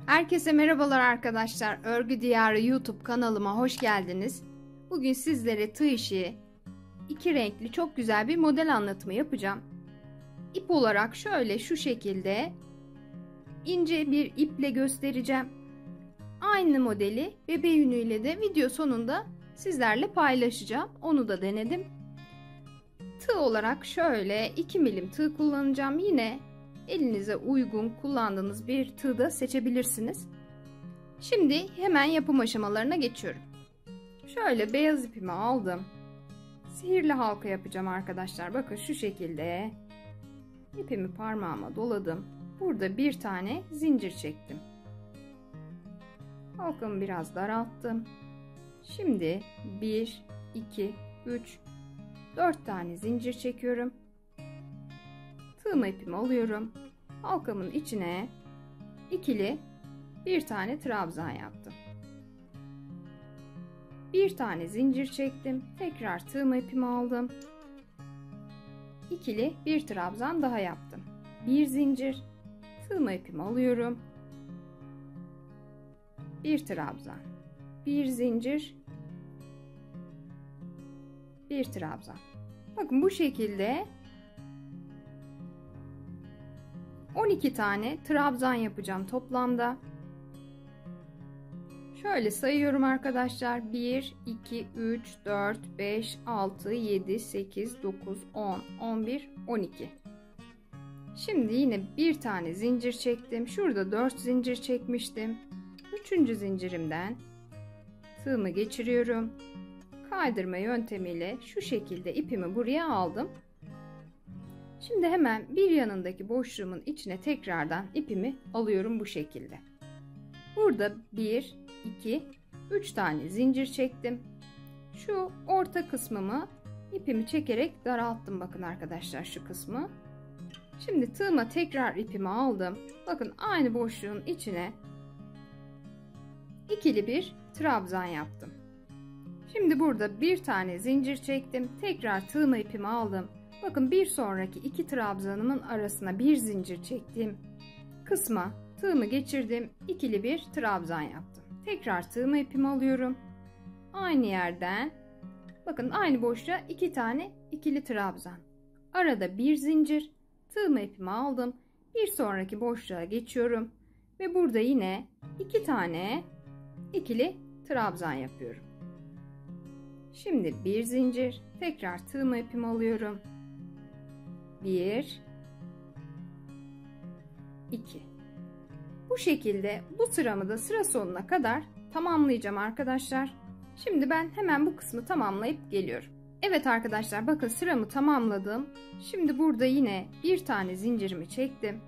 Herkese merhabalar arkadaşlar. Örgü Diyarı YouTube kanalıma hoş geldiniz. Bugün sizlere tığ işi, iki renkli çok güzel bir model anlatımı yapacağım. İp olarak şöyle şu şekilde ince bir iple göstereceğim. Aynı modeli bebe yünüyle de video sonunda sizlerle paylaşacağım. Onu da denedim. Tığ olarak şöyle 2 milim tığ kullanacağım. Yine elinize uygun kullandığınız bir tığ da seçebilirsiniz. Şimdi hemen yapım aşamalarına geçiyorum. Şöyle beyaz ipimi aldım. Sihirli halka yapacağım arkadaşlar. Bakın şu şekilde ipimi parmağıma doladım. Burada bir tane zincir çektim. Halkamı biraz daralttım. Şimdi 1, 2, 3, 4 tane zincir çekiyorum. Tığma ipimi alıyorum. Halkamın içine ikili bir tane trabzan yaptım. Bir tane zincir çektim. Tekrar tığma ipimi aldım. İkili bir trabzan daha yaptım. Bir zincir, tığma ipimi alıyorum. Bir trabzan, bir zincir, bir trabzan. Bakın bu şekilde 12 tane trabzan yapacağım toplamda. Şöyle sayıyorum arkadaşlar. 1, 2, 3, 4, 5, 6, 7, 8, 9, 10, 11, 12. Şimdi yine bir tane zincir çektim. Şurada 4 zincir çekmiştim. 3. zincirimden tığımı geçiriyorum. Kaydırma yöntemiyle şu şekilde ipimi buraya aldım. Şimdi hemen bir yanındaki boşluğumun içine tekrardan ipimi alıyorum bu şekilde. Burada 1, 2, 3 tane zincir çektim. Şu orta kısmımı ipimi çekerek daralttım bakın arkadaşlar şu kısmı. Şimdi tığıma tekrar ipimi aldım. Bakın aynı boşluğun içine ikili bir trabzan yaptım. Şimdi burada bir tane zincir çektim. Tekrar tığıma ipimi aldım. Bakın bir sonraki iki trabzanımın arasına bir zincir çektiğim kısma tığımı geçirdim. İkili bir trabzan yaptım. Tekrar tığıma ipimi alıyorum. Aynı yerden bakın aynı boşluğa iki tane ikili trabzan. Arada bir zincir. Tığıma ipimi aldım. Bir sonraki boşluğa geçiyorum. Ve burada yine iki tane ikili trabzan yapıyorum. Şimdi bir zincir. Tekrar tığıma ipimi alıyorum. 1, 2. Bu şekilde bu sıramı da sıra sonuna kadar tamamlayacağım arkadaşlar. Şimdi ben hemen bu kısmı tamamlayıp geliyorum. Evet arkadaşlar bakın sıramı tamamladım. Şimdi burada yine bir tane zincirimi çektim.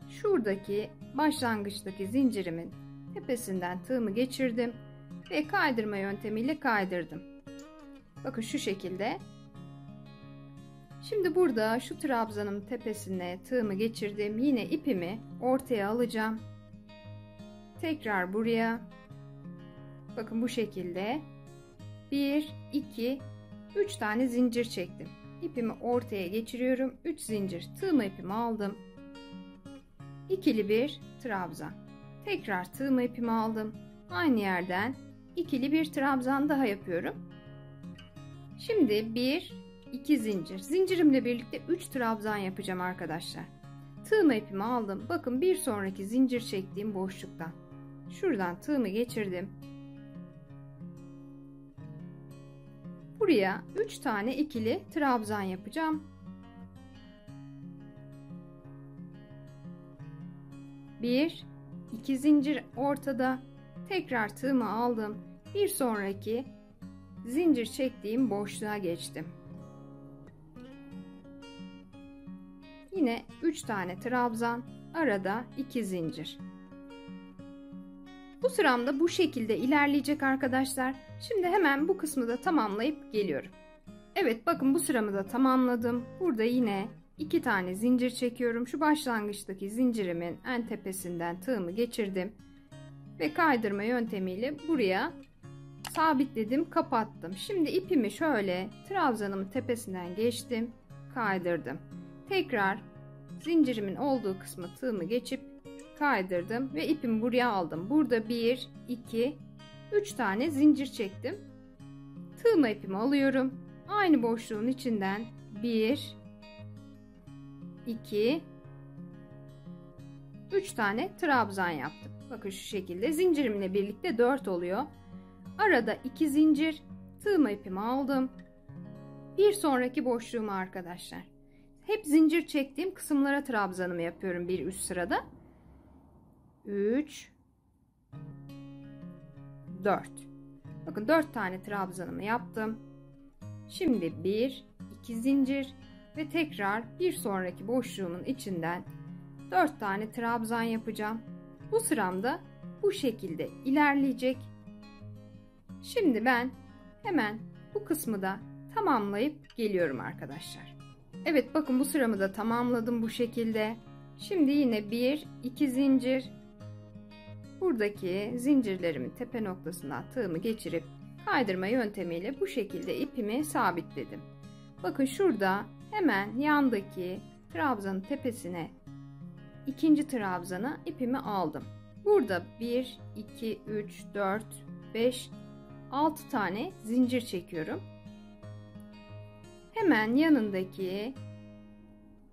Şuradaki başlangıçtaki zincirimin tepesinden tığımı geçirdim ve kaydırma yöntemiyle kaydırdım. Bakın şu şekilde. Şimdi burada şu trabzanın tepesine tığımı geçirdim. Yine ipimi ortaya alacağım. Tekrar buraya. Bakın bu şekilde. 1, 2, 3 tane zincir çektim. İpimi ortaya geçiriyorum. 3 zincir tığma ipimi aldım. İkili bir trabzan. Tekrar tığma ipimi aldım. Aynı yerden ikili bir trabzan daha yapıyorum. Şimdi 1, 2 zincir. Zincirimle birlikte 3 trabzan yapacağım arkadaşlar. Tığma ipimi aldım. Bakın bir sonraki zincir çektiğim boşluktan. Şuradan tığımı geçirdim. Buraya 3 tane ikili trabzan yapacağım. 1, 2 zincir ortada. Tekrar tığımı aldım. Bir sonraki zincir çektiğim boşluğa geçtim. Yine 3 tane trabzan, arada 2 zincir. Bu sıramda bu şekilde ilerleyecek arkadaşlar. Şimdi hemen bu kısmı da tamamlayıp geliyorum. Evet bakın bu sıramı da tamamladım. Burada yine 2 tane zincir çekiyorum. Şu başlangıçtaki zincirimin en tepesinden tığımı geçirdim. Ve kaydırma yöntemiyle buraya sabitledim, kapattım. Şimdi ipimi şöyle trabzanımın tepesinden geçtim, kaydırdım. Tekrar zincirimin olduğu kısmı tığımı geçip kaydırdım ve ipimi buraya aldım. Burada 1, 2, 3 tane zincir çektim. Tığma ipimi alıyorum. Aynı boşluğun içinden 1, 2, 3 tane trabzan yaptım. Bakın şu şekilde zincirimle birlikte 4 oluyor. Arada 2 zincir, tığma ipimi aldım. Bir sonraki boşluğuma arkadaşlar. Hep zincir çektiğim kısımlara trabzanımı yapıyorum bir üst sırada. 3, 4. Bakın 4 tane trabzanımı yaptım. Şimdi 1, 2 zincir ve tekrar bir sonraki boşluğumun içinden 4 tane trabzan yapacağım. Bu sıramda bu şekilde ilerleyecek. Şimdi ben hemen bu kısmı da tamamlayıp geliyorum arkadaşlar. Evet, bakın bu sıramı da tamamladım bu şekilde. Şimdi yine 1, 2 zincir. Buradaki zincirlerimin tepe noktasından tığımı geçirip kaydırma yöntemiyle bu şekilde ipimi sabitledim. Bakın şurada hemen yandaki trabzanın tepesine ikinci trabzana ipimi aldım. Burada 1, 2, 3, 4, 5, 6 tane zincir çekiyorum. Hemen yanındaki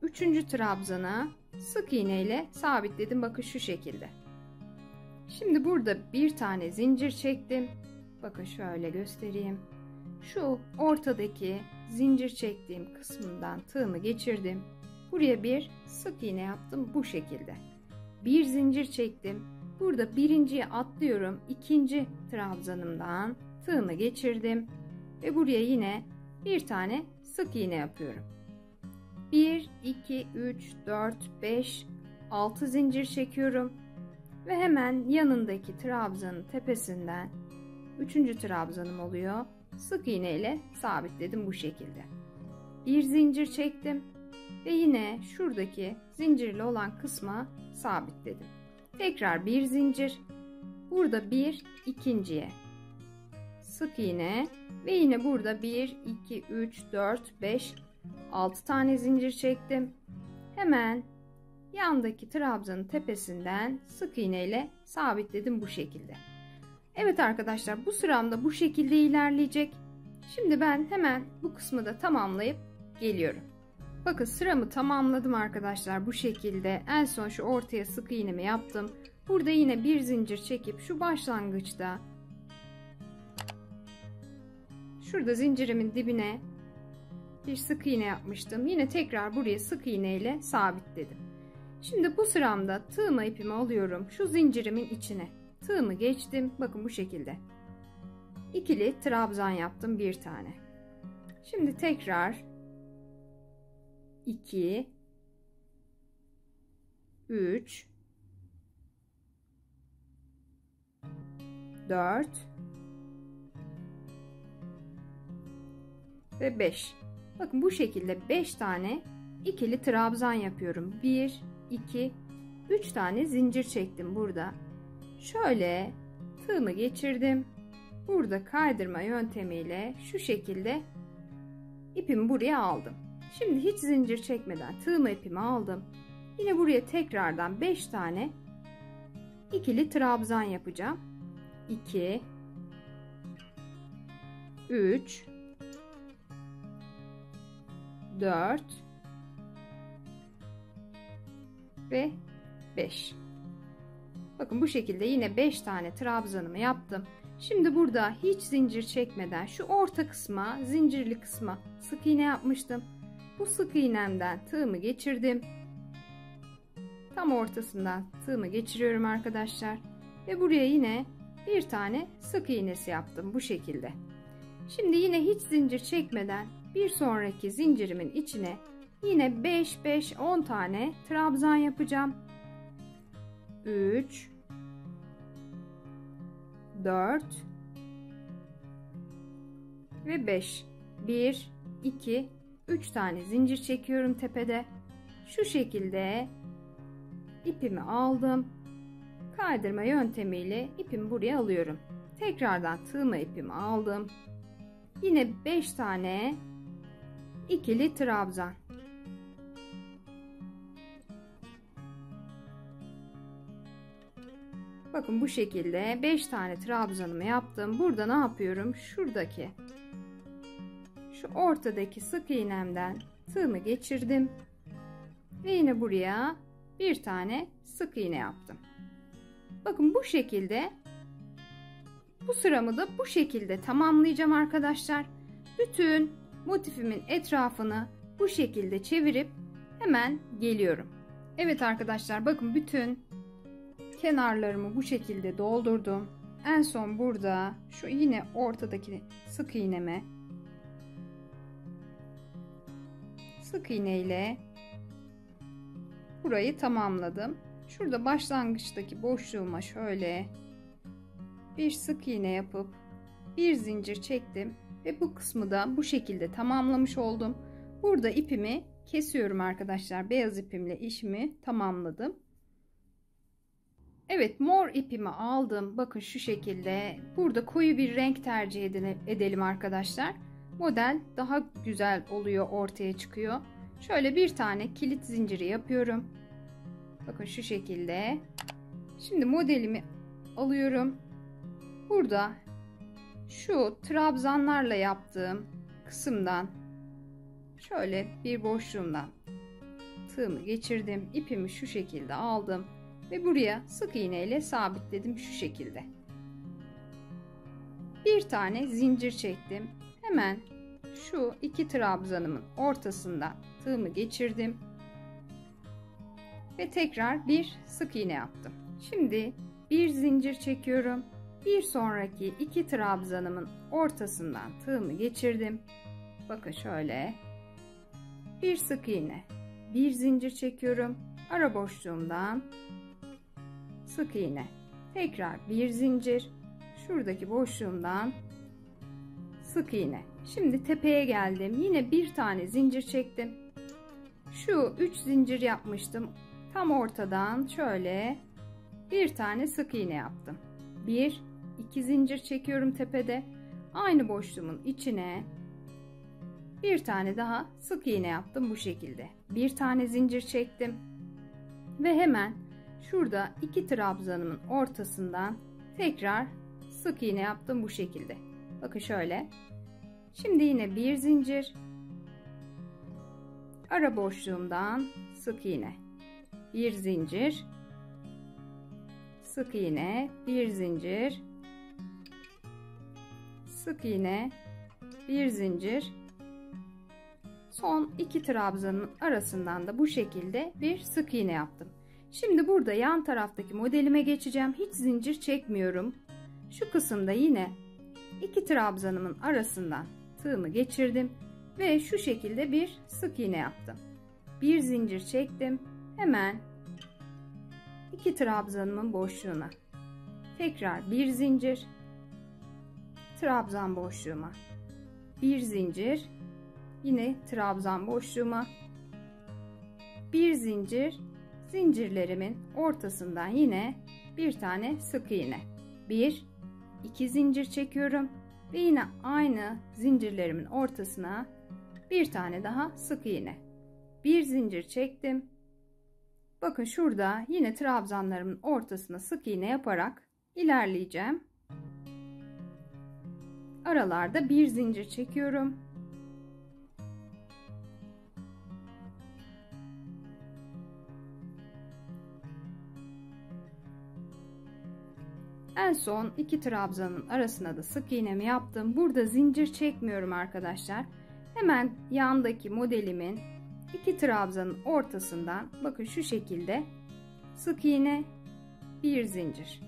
3. trabzana sık iğne ile sabitledim. Bakın şu şekilde. Şimdi burada bir tane zincir çektim. Bakın şöyle göstereyim. Şu ortadaki zincir çektiğim kısmından tığımı geçirdim. Buraya bir sık iğne yaptım bu şekilde. Bir zincir çektim. Burada birinciye atlıyorum. İkinci trabzanımdan tığımı geçirdim ve buraya yine bir tane sık iğne yapıyorum. 1, 2, 3, 4, 5, 6 zincir çekiyorum ve hemen yanındaki trabzanın tepesinden 3. trabzanım oluyor. Sık iğne ile sabitledim bu şekilde. Bir zincir çektim ve yine şuradaki zincirli olan kısma sabitledim. Tekrar bir zincir. Burada bir ikinciye sık iğne ve yine burada 1, 2, 3, 4, 5, 6 tane zincir çektim. Hemen yandaki trabzanın tepesinden sık iğne ile sabitledim bu şekilde. Evet arkadaşlar, bu sıramda bu şekilde ilerleyecek. Şimdi ben hemen bu kısmı da tamamlayıp geliyorum. Bakın sıramı tamamladım arkadaşlar bu şekilde. En son şu ortaya sık iğnemi yaptım. Burada yine bir zincir çekip şu başlangıçta şurada zincirimin dibine bir sık iğne yapmıştım. Yine tekrar buraya sık iğne ile sabitledim. Şimdi bu sıramda tığıma ipimi alıyorum. Şu zincirimin içine tığımı geçtim. Bakın bu şekilde. İkili trabzan yaptım bir tane. Şimdi tekrar 2, 3, 4 ve 5. Bakın bu şekilde 5 tane ikili trabzan yapıyorum. 1, 2, 3 tane zincir çektim burada. Şöyle tığımı geçirdim. Burada kaydırma yöntemiyle şu şekilde ipimi buraya aldım. Şimdi hiç zincir çekmeden tığımı ipimi aldım. Yine buraya tekrardan 5 tane ikili trabzan yapacağım. 2, 3, 4 ve 5. Bakın bu şekilde yine 5 tane trabzanımı yaptım. Şimdi burada hiç zincir çekmeden şu orta kısma, zincirli kısma sık iğne yapmıştım. Bu sık iğnemden tığımı geçirdim. Tam ortasından tığımı geçiriyorum arkadaşlar. Ve buraya yine bir tane sık iğnesi yaptım bu şekilde. Şimdi yine hiç zincir çekmeden bir sonraki zincirimin içine yine 5, 5, 10 tane trabzan yapacağım. 3, 4 ve 5. 1, 2, 3 tane zincir çekiyorum tepede. Şu şekilde ipimi aldım. Kaydırma yöntemiyle ipimi buraya alıyorum. Tekrardan tığıma ipimi aldım. Yine 5 tane ikili trabzan. Bakın bu şekilde 5 tane trabzanımı yaptım. Burada ne yapıyorum? Şuradaki şu ortadaki sık iğnemden tığımı geçirdim. Ve yine buraya bir tane sık iğne yaptım. Bakın bu şekilde bu sıramı da bu şekilde tamamlayacağım arkadaşlar. Bütün motifimin etrafını bu şekilde çevirip hemen geliyorum. Evet arkadaşlar, bakın bütün kenarlarımı bu şekilde doldurdum. En son burada şu yine ortadaki sık iğneme sık iğne ile burayı tamamladım. Şurada başlangıçtaki boşluğuma şöyle bir sık iğne yapıp bir zincir çektim ve bu kısmı da bu şekilde tamamlamış oldum. Burada ipimi kesiyorum arkadaşlar. Beyaz ipimle işimi tamamladım. Evet, mor ipimi aldım. Bakın şu şekilde. Burada koyu bir renk tercih edelim arkadaşlar. Model daha güzel oluyor, ortaya çıkıyor. Şöyle bir tane kilit zinciri yapıyorum. Bakın şu şekilde. Şimdi modelimi alıyorum. Burada şu trabzanlarla yaptığım kısımdan şöyle bir boşluğumdan tığımı geçirdim. İpimi şu şekilde aldım ve buraya sık iğne ile sabitledim şu şekilde. Bir tane zincir çektim. Hemen şu iki trabzanımın ortasından tığımı geçirdim ve tekrar bir sık iğne yaptım. Şimdi bir zincir çekiyorum. Bir sonraki iki trabzanımın ortasından tığımı geçirdim. Bakın şöyle bir sık iğne, bir zincir çekiyorum. Ara boşluğumdan sık iğne, tekrar bir zincir, şuradaki boşluğumdan sık iğne. Şimdi tepeye geldim. Yine bir tane zincir çektim. Şu 3 zincir yapmıştım. Tam ortadan şöyle bir tane sık iğne yaptım. 1 2 zincir çekiyorum tepede. Aynı boşluğumun içine bir tane daha sık iğne yaptım bu şekilde. Bir tane zincir çektim. Ve hemen şurada iki trabzanımın ortasından tekrar sık iğne yaptım bu şekilde. Bakın şöyle. Şimdi yine bir zincir. Ara boşluğumdan sık iğne. Bir zincir. Sık iğne, bir zincir. Sık iğne, bir zincir. Son iki trabzanın arasından da bu şekilde bir sık iğne yaptım. Şimdi burada yan taraftaki modelime geçeceğim. Hiç zincir çekmiyorum. Şu kısımda yine iki trabzanımın arasından tığımı geçirdim ve şu şekilde bir sık iğne yaptım. Bir zincir çektim. Hemen iki trabzanımın boşluğuna tekrar bir zincir, trabzan boşluğuma bir zincir, yine trabzan boşluğuma bir zincir, zincirlerimin ortasından yine bir tane sık iğne, bir iki zincir çekiyorum ve yine aynı zincirlerimin ortasına bir tane daha sık iğne, bir zincir çektim. Bakın şurada yine trabzanlarımın ortasına sık iğne yaparak ilerleyeceğim. Aralarda bir zincir çekiyorum. En son iki trabzanın arasına da sık iğnemi yaptım. Burada zincir çekmiyorum arkadaşlar. Hemen yandaki modelimin iki trabzanın ortasından bakın şu şekilde sık iğne, bir zincir.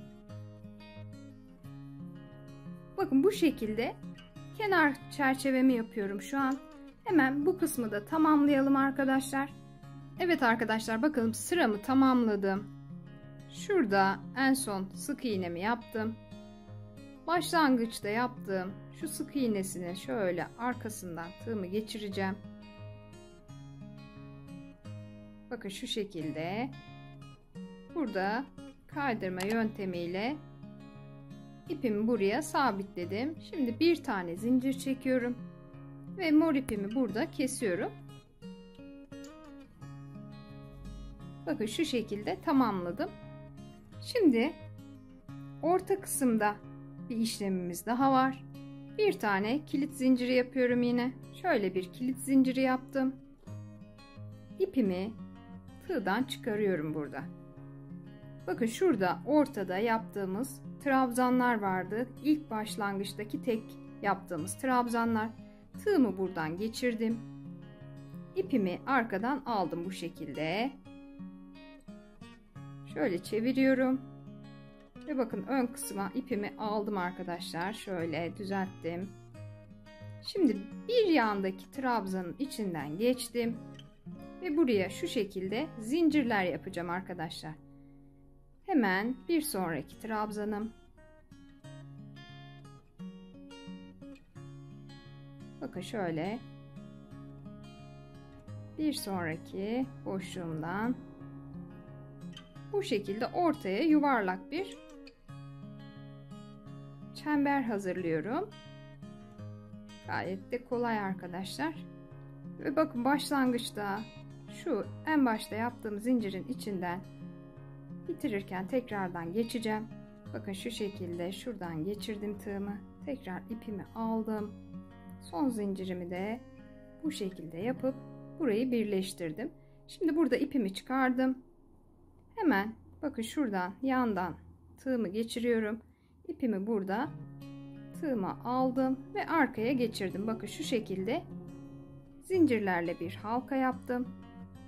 Bakın bu şekilde kenar çerçevemi yapıyorum şu an. Hemen bu kısmı da tamamlayalım arkadaşlar. Evet arkadaşlar, bakalım sıramı tamamladım. Şurada en son sık iğnemi yaptım. Başlangıçta yaptığım şu sık iğnesini şöyle arkasından tığımı geçireceğim. Bakın şu şekilde. Burada kaydırma yöntemiyle ipimi buraya sabitledim. Şimdi bir tane zincir çekiyorum ve mor ipimi burada kesiyorum. Bakın şu şekilde tamamladım. Şimdi orta kısımda bir işlemimiz daha var. Bir tane kilit zinciri yapıyorum yine. Şöyle bir kilit zinciri yaptım. İpimi tığdan çıkarıyorum burada. Bakın şurada ortada yaptığımız trabzanlar vardı. İlk başlangıçtaki tek yaptığımız trabzanlar. Tığımı buradan geçirdim. İpimi arkadan aldım bu şekilde. Şöyle çeviriyorum. Ve bakın ön kısma ipimi aldım arkadaşlar. Şöyle düzelttim. Şimdi bir yandaki trabzanın içinden geçtim. Ve buraya şu şekilde zincirler yapacağım arkadaşlar. Hemen bir sonraki trabzanım. Bakın şöyle. Bir sonraki boşluğumdan bu şekilde ortaya yuvarlak bir çember hazırlıyorum. Gayet de kolay arkadaşlar. Ve bakın başlangıçta şu en başta yaptığım zincirin içinden bitirirken tekrardan geçeceğim. Bakın şu şekilde şuradan geçirdim tığımı. Tekrar ipimi aldım. Son zincirimi de bu şekilde yapıp burayı birleştirdim. Şimdi burada ipimi çıkardım. Hemen bakın şuradan yandan tığımı geçiriyorum. İpimi burada tığıma aldım ve arkaya geçirdim. Bakın şu şekilde zincirlerle bir halka yaptım.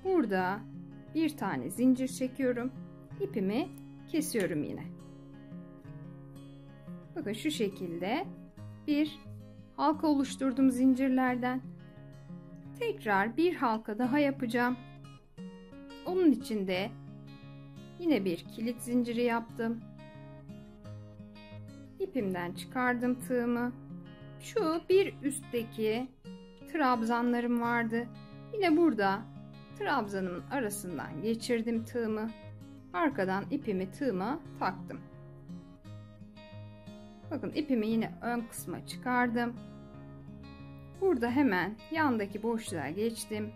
Burada bir tane zincir çekiyorum. İpimi kesiyorum yine. Bakın şu şekilde bir halka oluşturdum zincirlerden. Tekrar bir halka daha yapacağım. Onun için de yine bir kilit zinciri yaptım. İpimden çıkardım tığımı. Şu bir üstteki trabzanlarım vardı. Yine burada trabzanımın arasından geçirdim tığımı. Arkadan ipimi tığıma taktım. Bakın ipimi yine ön kısma çıkardım. Burada hemen yandaki boşluğa geçtim.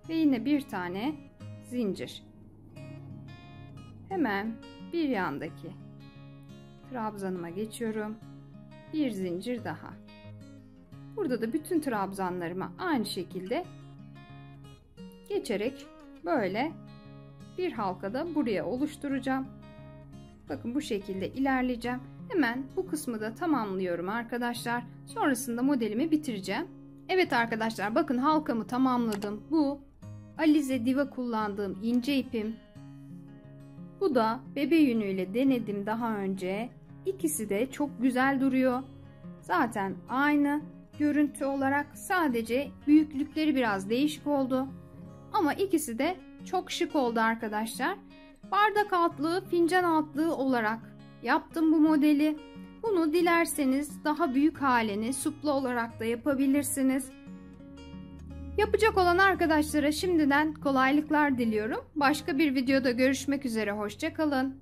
Ve yine bir tane zincir. Hemen bir yandaki trabzanıma geçiyorum. Bir zincir daha. Burada da bütün trabzanlarıma aynı şekilde geçerek böyle bir halkada buraya oluşturacağım. Bakın bu şekilde ilerleyeceğim. Hemen bu kısmı da tamamlıyorum arkadaşlar. Sonrasında modelimi bitireceğim. Evet arkadaşlar bakın halkamı tamamladım. Bu Alize Diva kullandığım ince ipim. Bu da bebe yünüyle denedim daha önce. İkisi de çok güzel duruyor. Zaten aynı görüntü olarak, sadece büyüklükleri biraz değişik oldu. Ama ikisi de çok şık oldu arkadaşlar. Bardak altlığı, fincan altlığı olarak yaptım bu modeli. Bunu dilerseniz daha büyük halini supla olarak da yapabilirsiniz. Yapacak olan arkadaşlara şimdiden kolaylıklar diliyorum. Başka bir videoda görüşmek üzere. Hoşça kalın.